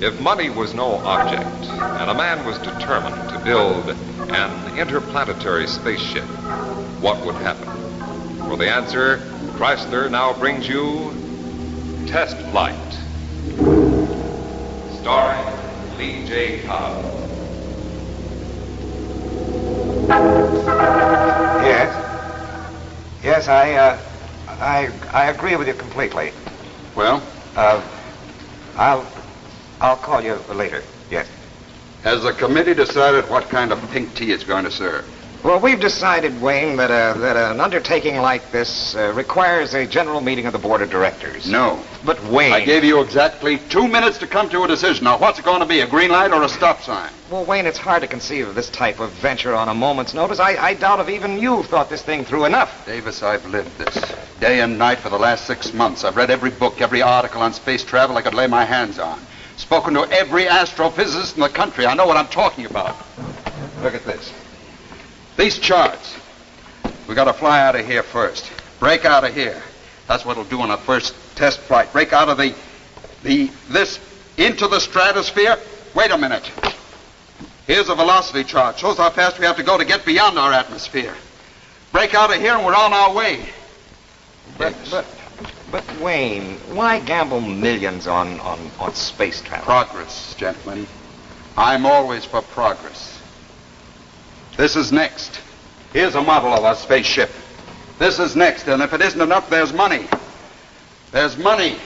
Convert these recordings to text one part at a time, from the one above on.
If money was no object, and a man was determined to build an interplanetary spaceship, what would happen? For the answer, Chrysler now brings you Test Flight, starring Lee J. Cobb. Yes, I agree with you completely. Well? I'll call you later. Yes. Has the committee decided what kind of pink tea it's going to serve? Well, we've decided, Wayne, that an undertaking like this requires a general meeting of the board of directors. No. But, Wayne... I gave you exactly 2 minutes to come to a decision. Now, what's it going to be, a green light or a stop sign? Well, Wayne, it's hard to conceive of this type of venture on a moment's notice. I doubt if even you thought this thing through enough. Davis, I've lived this day and night for the last 6 months. I've read every book, every article on space travel I could lay my hands on. Spoken to every astrophysicist in the country. I know what I'm talking about. Look at this. These charts. We got to fly out of here first. Break out of here. That's what it'll do on our first test flight. Break out of this into the stratosphere. Wait a minute. Here's a velocity chart. Shows how fast we have to go to get beyond our atmosphere. Break out of here and we're on our way. But Wayne, why gamble millions on space travel? Progress, gentlemen. I'm always for progress. This is next. Here's a model of our spaceship. This is next, and if it isn't enough, there's money. There's money.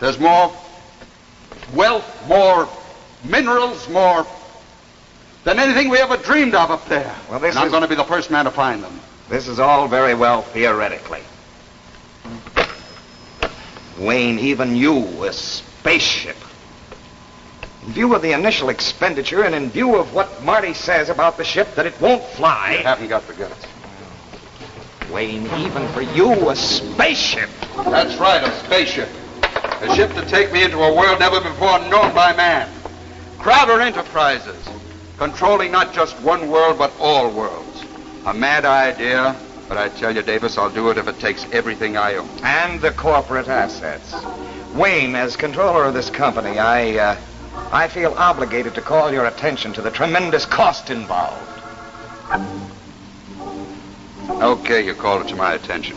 There's more wealth, more minerals, more than anything we ever dreamed of up there. Well, and I'm going to be the first man to find them. This is all very well theoretically. Wayne, even you, a spaceship. In view of the initial expenditure and in view of what Marty says about the ship that it won't fly... You haven't got the guts. Wayne, even for you, a spaceship. That's right, a spaceship. A ship to take me into a world never before known by man. Crowder Enterprises, controlling not just one world, but all worlds. A mad idea, but I tell you, Davis, I'll do it if it takes everything I own. And the corporate assets. Wayne, as controller of this company, I feel obligated to call your attention to the tremendous cost involved. Okay, you called it to my attention.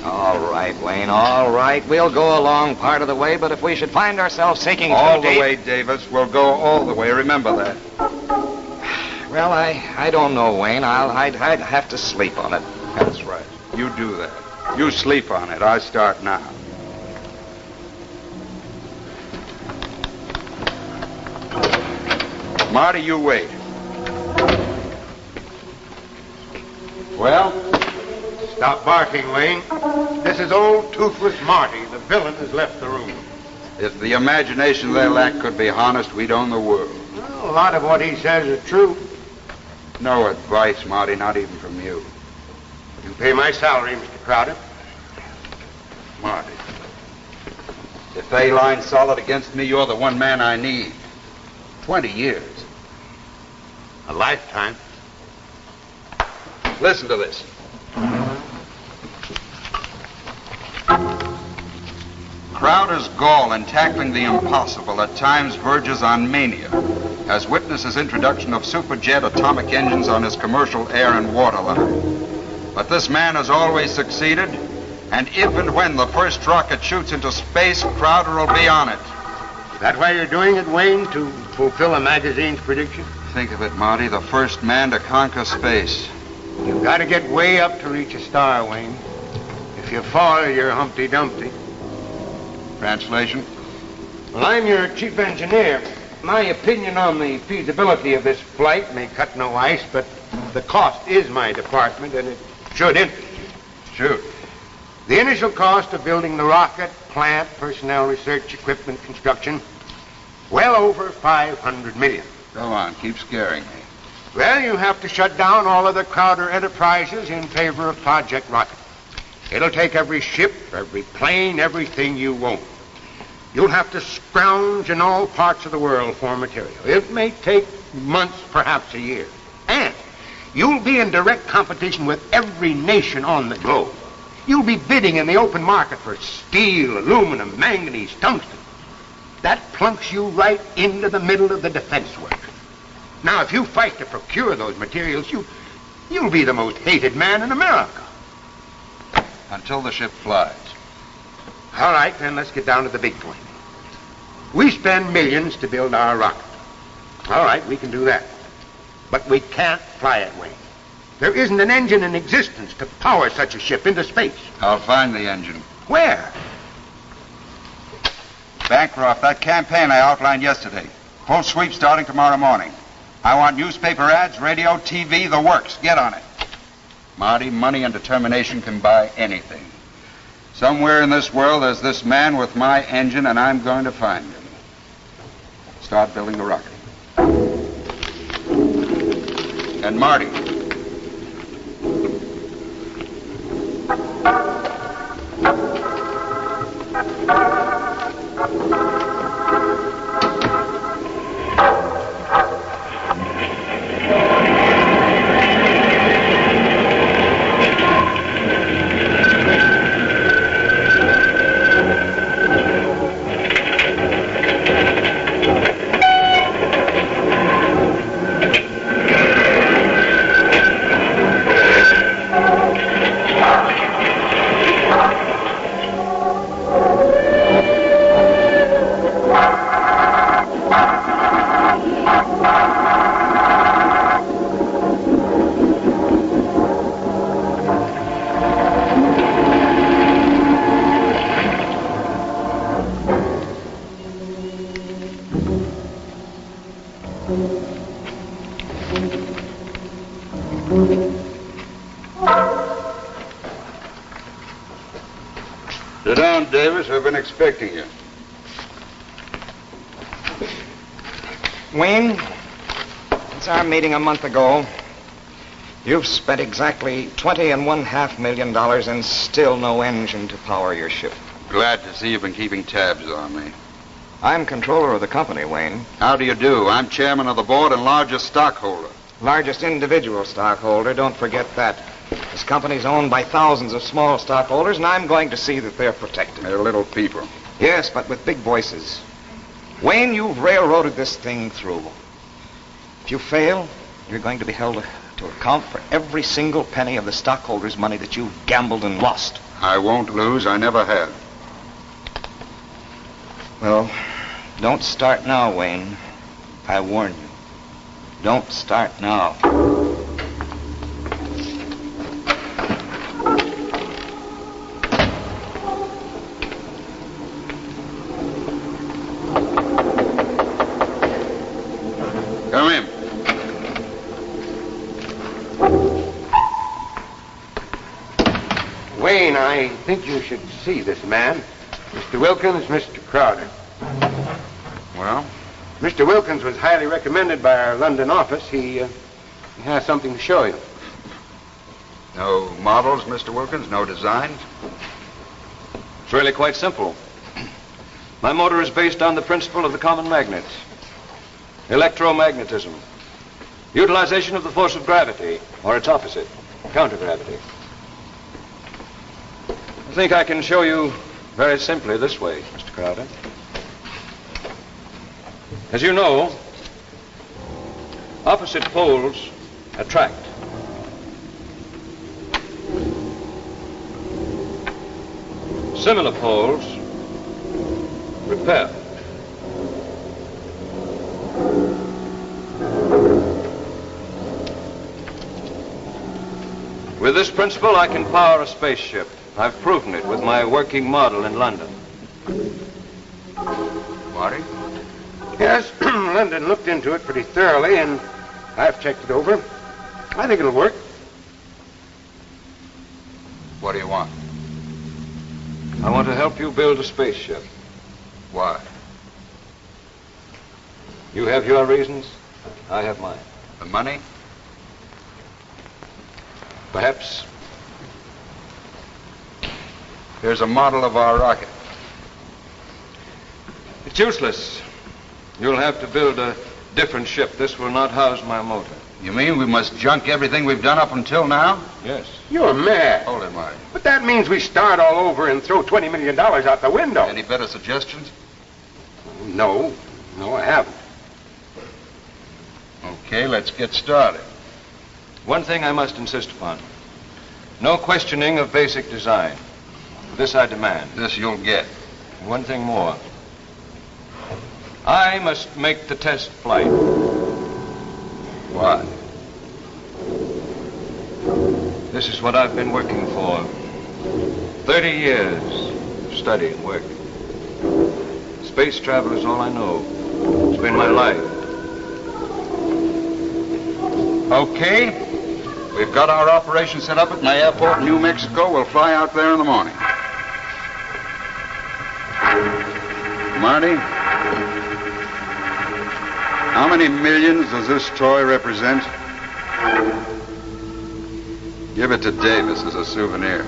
All right, Wayne, all right. We'll go along part of the way, but if we should find ourselves sinking all the way, Davis, we'll go all the way. Remember that. Well, I don't know, Wayne. I'd have to sleep on it. That's right. You do that. You sleep on it. I start now. Marty, you wait. Well? Stop barking, Wayne. This is old Toothless Marty. The villain has left the room. If the imagination they lack could be harnessed, we'd own the world. Well, a lot of what he says is true. No advice, Marty, not even from you. You pay my salary, Mr. Crowder. Marty, if they line solid against me, you're the one man I need. 20 years. A lifetime. Listen to this. Crowder's gall in tackling the impossible at times verges on mania, as witness his introduction of superjet atomic engines on his commercial air and water line. But this man has always succeeded, and if and when the first rocket shoots into space, Crowder will be on it. Is that why you're doing it, Wayne? To fulfill a magazine's prediction? Think of it, Marty, the first man to conquer space. You've got to get way up to reach a star, Wayne. If you fall, you're Humpty Dumpty. Translation? Well, I'm your chief engineer. My opinion on the feasibility of this flight may cut no ice, but the cost is my department, and it should interest you. Shoot. The initial cost of building the rocket, plant, personnel, research, equipment, construction, well over $500 million. Go on, keep scaring me. Well, you have to shut down all of the Crowder Enterprises in favor of Project Rocket. It'll take every ship, every plane, everything you own. You'll have to scrounge in all parts of the world for material. It may take months, perhaps a year. And you'll be in direct competition with every nation on the globe. You'll be bidding in the open market for steel, aluminum, manganese, tungsten. That plunks you right into the middle of the defense work. Now, if you fight to procure those materials, you'll be the most hated man in America. Until the ship flies. All right, then let's get down to the big point. We spend millions to build our rocket. All right, we can do that. But we can't fly it, Wayne. There isn't an engine in existence to power such a ship into space. I'll find the engine. Where? Bancroft, that campaign I outlined yesterday. Full sweep starting tomorrow morning. I want newspaper ads, radio, TV, the works. Get on it. Marty, money and determination can buy anything. Somewhere in this world there's this man with my engine, and I'm going to find him. Start building the rocket. And Marty. Sit down, Davis. I've been expecting you. Wayne, since our meeting a month ago, you've spent exactly $20.5 million and still no engine to power your ship. Glad to see you've been keeping tabs on me. I'm controller of the company, Wayne. How do you do? I'm chairman of the board and largest stockholder. Largest individual stockholder, don't forget that. This company's owned by thousands of small stockholders, and I'm going to see that they're protected. They're little people. Yes, but with big voices. Wayne, you've railroaded this thing through. If you fail, you're going to be held to account for every single penny of the stockholders' money that you've gambled and lost. I won't lose. I never have. Well, don't start now, Wayne. I warn you. Don't start now. Come in. Wayne, I think you should see this man. Mr. Wilkins, Mr. Crowder. Well? Mr. Wilkins was highly recommended by our London office. He has something to show you. No models, Mr. Wilkins? No designs? It's really quite simple. My motor is based on the principle of the common magnet. Electromagnetism. Utilization of the force of gravity, or its opposite, countergravity. I think I can show you very simply this way, Mr. Crowder. As you know, opposite poles attract. Similar poles repel. With this principle, I can power a spaceship. I've proven it with my working model in London. Marty? Yes, London looked into it pretty thoroughly, and I've checked it over. I think it'll work. What do you want? I want to help you build a spaceship. Why? You have your reasons, I have mine. The money? Perhaps. Here's a model of our rocket. It's useless. You'll have to build a different ship. This will not house my motor. You mean we must junk everything we've done up until now? Yes. You're mad. Hold it, Marty. But that means we start all over and throw $20 million out the window. Any better suggestions? No, I haven't. Okay, let's get started. One thing I must insist upon. No questioning of basic design. This I demand. This you'll get. And one thing more. I must make the test flight. What? This is what I've been working for. 30 years of study and work. Space travel is all I know. It's been my life. Okay. We've got our operation set up at my airport in New Mexico. We'll fly out there in the morning. Marty, how many millions does this toy represent? Give it to Davis as a souvenir.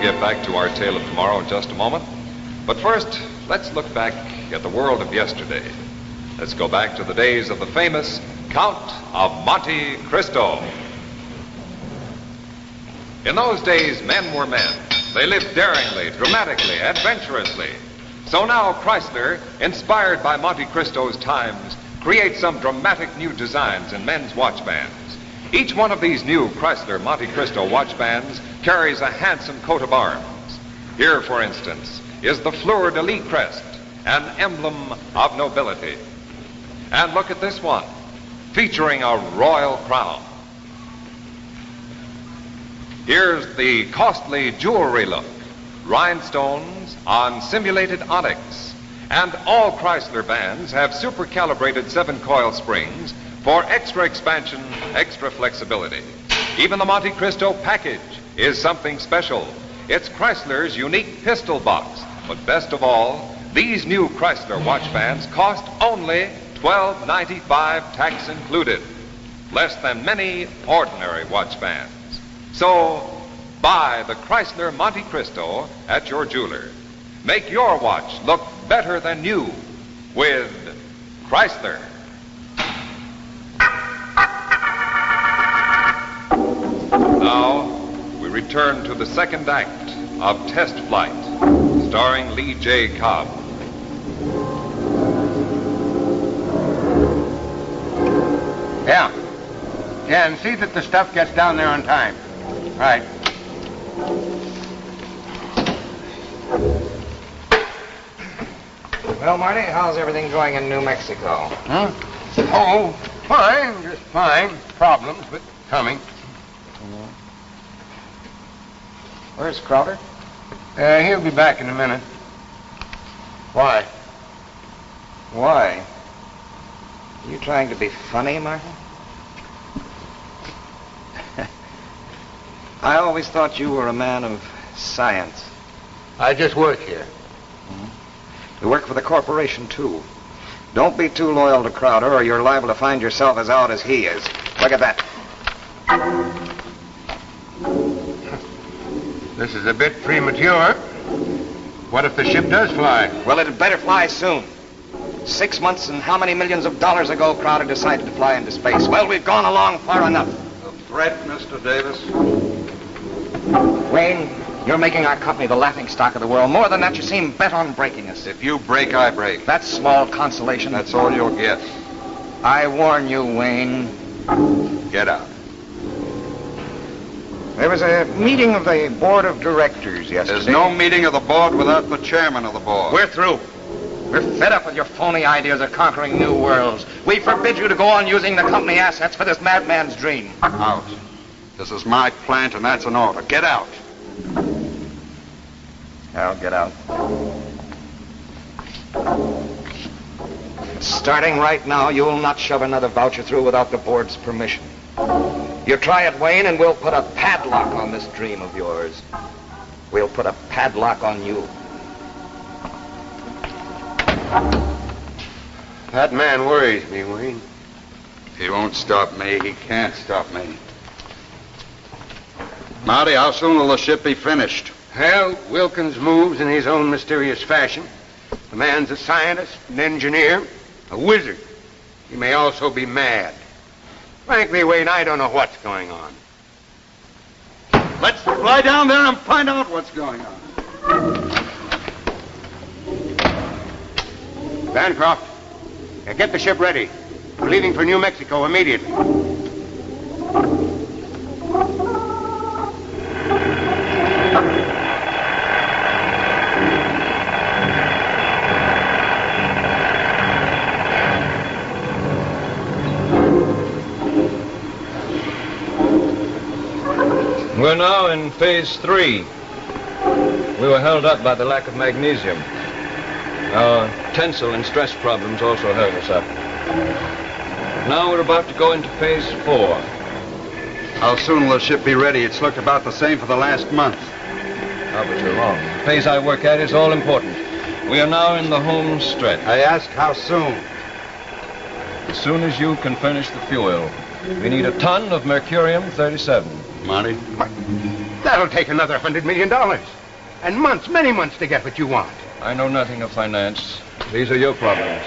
Get back to our tale of tomorrow in just a moment. But first, let's look back at the world of yesterday. Let's go back to the days of the famous Count of Monte Cristo. In those days, men were men. They lived daringly, dramatically, adventurously. So now Chrysler, inspired by Monte Cristo's times, creates some dramatic new designs in men's watch bands. Each one of these new Chrysler Monte Cristo watch bands carries a handsome coat of arms. Here, for instance, is the fleur-de-lis crest, an emblem of nobility. And look at this one, featuring a royal crown. Here's the costly jewelry look, rhinestones on simulated onyx. And all Chrysler bands have super-calibrated 7-coil springs for extra expansion, extra flexibility. Even the Monte Cristo package is something special. It's Chrysler's unique pistol box. But best of all, these new Chrysler watch bands cost only $12.95, tax included. Less than many ordinary watch bands. So, buy the Chrysler Monte Cristo at your jeweler. Make your watch look better than new with Chrysler. Now, we return to the second act of Test Flight, starring Lee J. Cobb. Yeah, and see that the stuff gets down there on time. Right. Well, Marty, how's everything going in New Mexico? Huh? Oh, fine, just fine. Problems, but coming. Where's Crowder? He'll be back in a minute. Why? Why? Are you trying to be funny, Marty? I always thought you were a man of science. I just work here. You work for the corporation, too. Don't be too loyal to Crowder, or you're liable to find yourself as out as he is. Look at that. This is a bit premature. What if the ship does fly? Well, it'd better fly soon. 6 months and how many millions of dollars ago Crowder decided to fly into space? Well, we've gone along far enough. A threat, Mr. Davis? Wayne, you're making our company the laughingstock of the world. More than that, you seem bent on breaking us. If you break, I break. That's small consolation. That's all you'll get. I warn you, Wayne. Get out. There was a meeting of the board of directors yesterday. There's no meeting of the board without the chairman of the board. We're through. We're fed up with your phony ideas of conquering new worlds. We forbid you to go on using the company assets for this madman's dream. Out. This is my plant, and that's an order. Get out. I'll get out. Starting right now, you'll not shove another voucher through without the board's permission. You try it, Wayne, and we'll put a padlock on this dream of yours. We'll put a padlock on you. That man worries me, Wayne. He won't stop me. He can't stop me. Marty, how soon will the ship be finished? Well, Wilkins moves in his own mysterious fashion. The man's a scientist, an engineer, a wizard. He may also be mad. Frankly, Wayne, I don't know what's going on. Let's fly down there and find out what's going on. Bancroft, get the ship ready. We're leaving for New Mexico immediately. We're now in phase 3. We were held up by the lack of magnesium. Our tensile and stress problems also held us up. Now we're about to go into phase 4. How soon will the ship be ready? It's looked about the same for the last month. But you're wrong. The phase I work at is all important. We are now in the home stretch. I ask how soon? As soon as you can furnish the fuel. We need a ton of mercurium-37. Marty? That'll take another $100 million. And months, many months to get what you want. I know nothing of finance. These are your problems.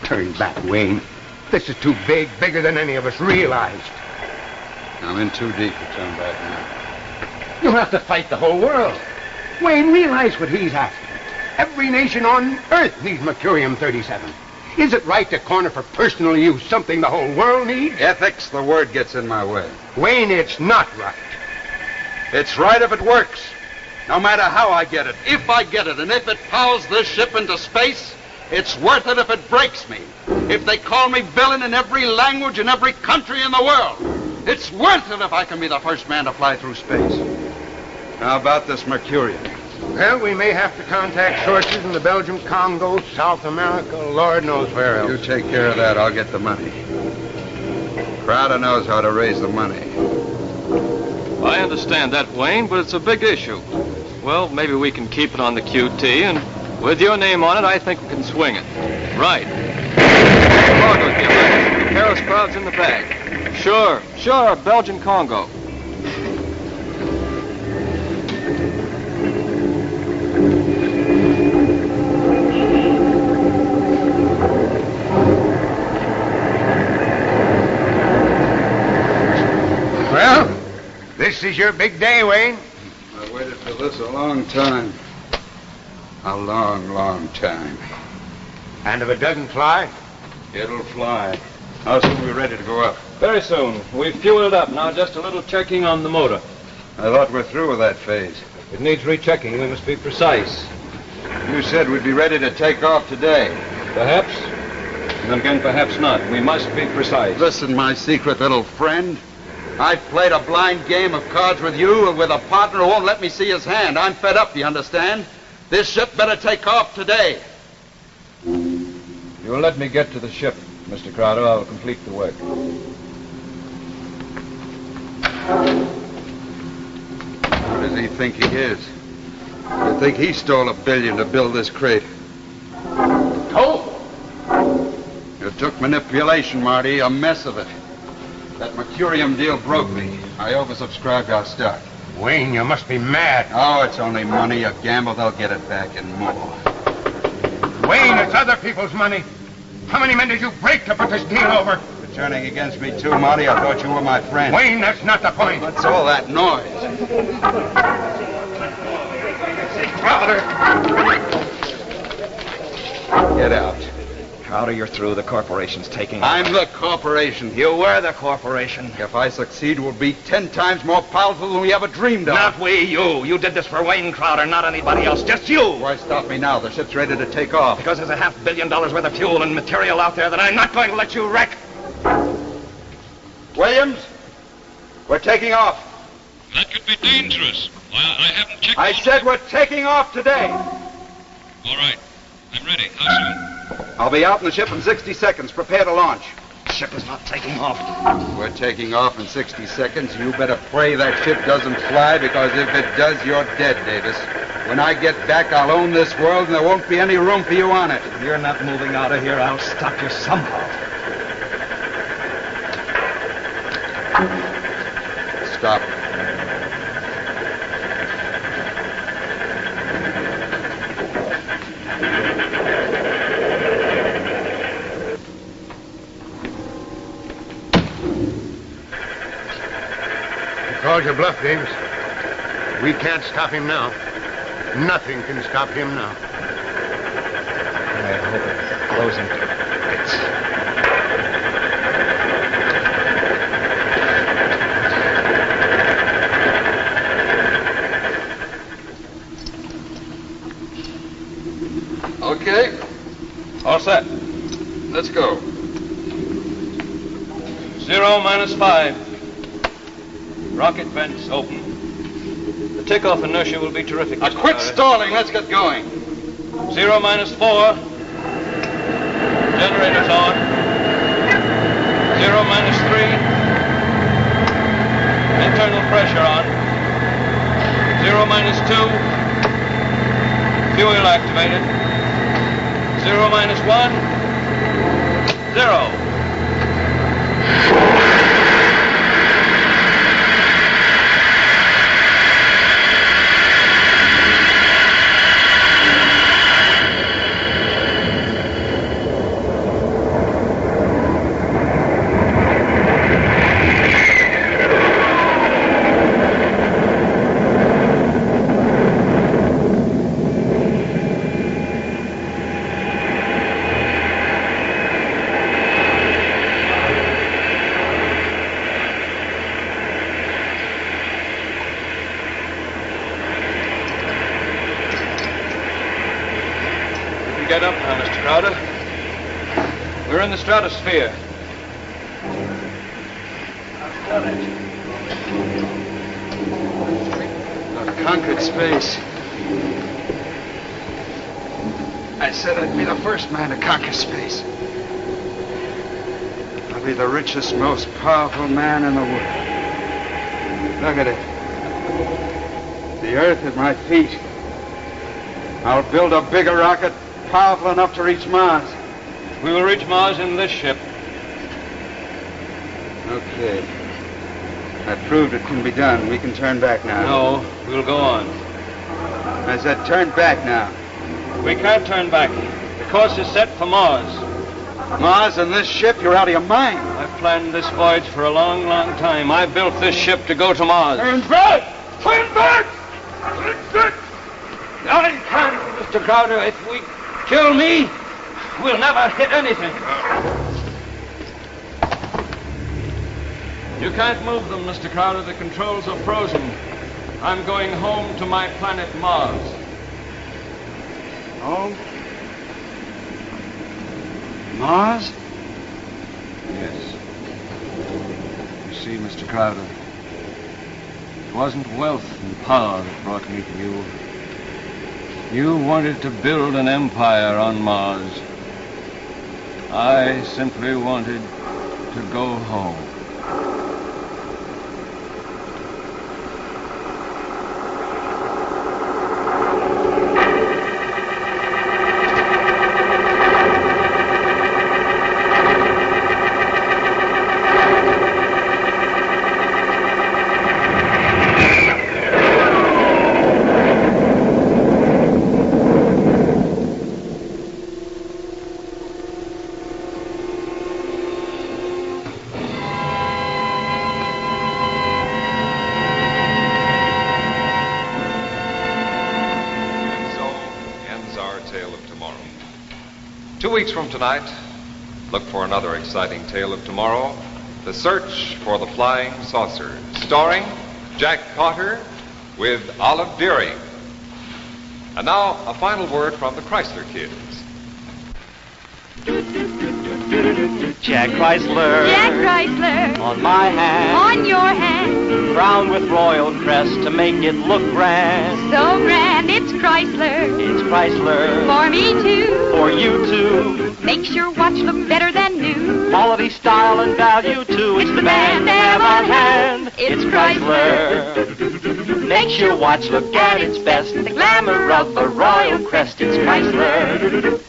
Turn back, Wayne. This is too big, bigger than any of us realized. I'm in too deep to turn back now. You'll have to fight the whole world. Wayne, realize what he's asking. Every nation on Earth needs mercurium-37. Is it right to corner for personal use something the whole world needs? Ethics, the word gets in my way. Wayne, it's not right. It's right if it works. No matter how I get it. If I get it, and if it powers this ship into space, it's worth it if it breaks me. If they call me villain in every language in every country in the world, it's worth it if I can be the first man to fly through space. How about this mercurium? Well, we may have to contact sources in the Belgium Congo, South America, Lord knows where else. You take care of that. I'll get the money. Crowder knows how to raise the money. I understand that, Wayne, but it's a big issue. Well, maybe we can keep it on the QT, and with your name on it, I think we can swing it. Right. Cargo dealer. The Paris crowd's in the bag. Sure, Belgian Congo. Well, this is your big day, Wayne. I waited for this a long time. A long, long time. And if it doesn't fly? It'll fly. How soon are we ready to go up? Very soon. We've fueled up. Now just a little checking on the motor. I thought we're through with that phase. It needs rechecking. We must be precise. You said we'd be ready to take off today. Perhaps. And then again, perhaps not. We must be precise. Listen, my secret little friend. I've played a blind game of cards with you and with a partner who won't let me see his hand. I'm fed up, you understand? This ship better take off today. You'll let me get to the ship, Mr. Crowder. I'll complete the work. Who does he think he is? You think he stole $1 billion to build this crate? Oh! You took manipulation, Marty, a mess of it. That mercurium deal broke me. I oversubscribed our stock. Wayne, you must be mad. Oh, it's only money. A gamble, they'll get it back and more. Wayne, it's other people's money. How many men did you break to put this deal over? You're turning against me too, Marty. I thought you were my friend. Wayne, that's not the point. What's all that noise? Get out. Crowder, you're through. The corporation's taking... I'm the corporation. You were the corporation. If I succeed, we'll be 10 times more powerful than we ever dreamed of. Not we, you. You did this for Wayne Crowder, not anybody else. Just you. Why stop me now? The ship's ready to take off. Because there's $500 million worth of fuel and material out there that I'm not going to let you wreck. Williams, we're taking off. That could be dangerous. Well, I haven't checked... I said we're taking off today. All right. I'm ready. How soon? I'll be out in the ship in 60 seconds. Prepare to launch. The ship is not taking off. We're taking off in 60 seconds. You better pray that ship doesn't fly, because if it does, you're dead, Davis. When I get back, I'll own this world, and there won't be any room for you on it. If you're not moving out of here, I'll stop you somehow. Stop. Called your bluff, James. We can't stop him now. Nothing can stop him now. I hope it blows him to bits. Okay. All set. Let's go. 0 minus 5. Rocket vents open. The takeoff inertia will be terrific. Now, Mr. quit Crowder. stalling. Let's get going. 0 minus 4. Generators on. 0 minus 3. Internal pressure on. 0 minus 2. Fuel activated. 0 minus 1. 0. Get up now, Mr. Crowder. We're in the stratosphere. I've done it. I've conquered space. I said I'd be the first man to conquer space. I'll be the richest, most powerful man in the world. Look at it. The Earth at my feet. I'll build a bigger rocket powerful enough to reach Mars. We will reach Mars in this ship. Okay. I proved it can be done. We can turn back now. No, we'll go on. I said turn back now. We can't turn back. The course is set for Mars. Mars and this ship, you're out of your mind. I've planned this voyage for a long, long time. I built this ship to go to Mars. Turn back! Turn back! Turn back! I can't, Mr. Crowder. If we kill me, we'll never hit anything. You can't move them, Mr. Crowder. The controls are frozen. I'm going home to my planet Mars. Home? Mars? Yes. You see, Mr. Crowder, it wasn't wealth and power that brought me to you. You wanted to build an empire on Mars. I simply wanted to go home. And so ends our tale of tomorrow. 2 weeks from tonight, look for another exciting tale of tomorrow, The Search for the Flying Saucer, starring Jack Potter with Olive Deering. And now, a final word from the Chrysler Kids. Jack Chrysler. Jack Chrysler. On my hand. On your hand. Crowned with royal crest to make it look grand. So grand, it's Chrysler. It's Chrysler. For me too. For you too. Makes your watch look better than new. Quality, style, and value too. It's the man to have on hand. It's Chrysler. Makes your watch look at its best. The glamour of the royal crest. It's Chrysler.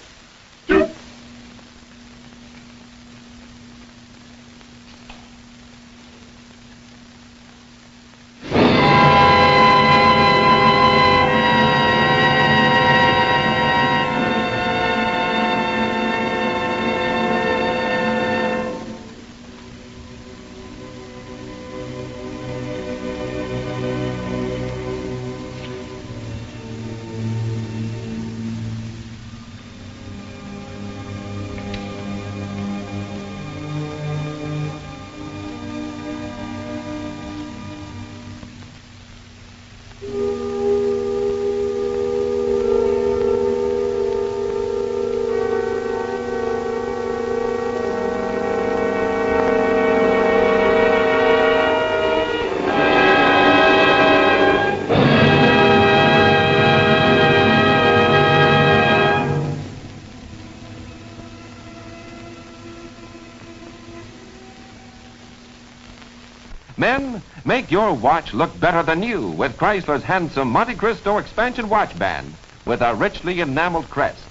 Men, make your watch look better than new with Chrysler's handsome Monte Cristo expansion watch band with a richly enameled crest.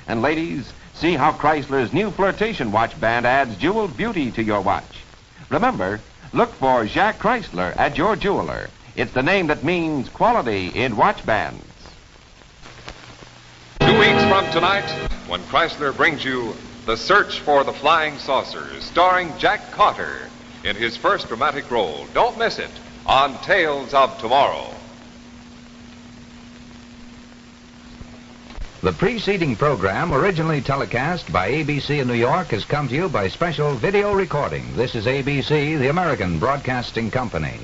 And ladies, see how Chrysler's new flirtation watch band adds jeweled beauty to your watch. Remember, look for Jacques Chrysler at your jeweler. It's the name that means quality in watch bands. 2 weeks from tonight, when Chrysler brings you The Search for the Flying Saucers, starring Jack Carter in his first dramatic role. Don't miss it on Tales of Tomorrow. The preceding program, originally telecast by ABC in New York, has come to you by special video recording. This is ABC, the American Broadcasting Company.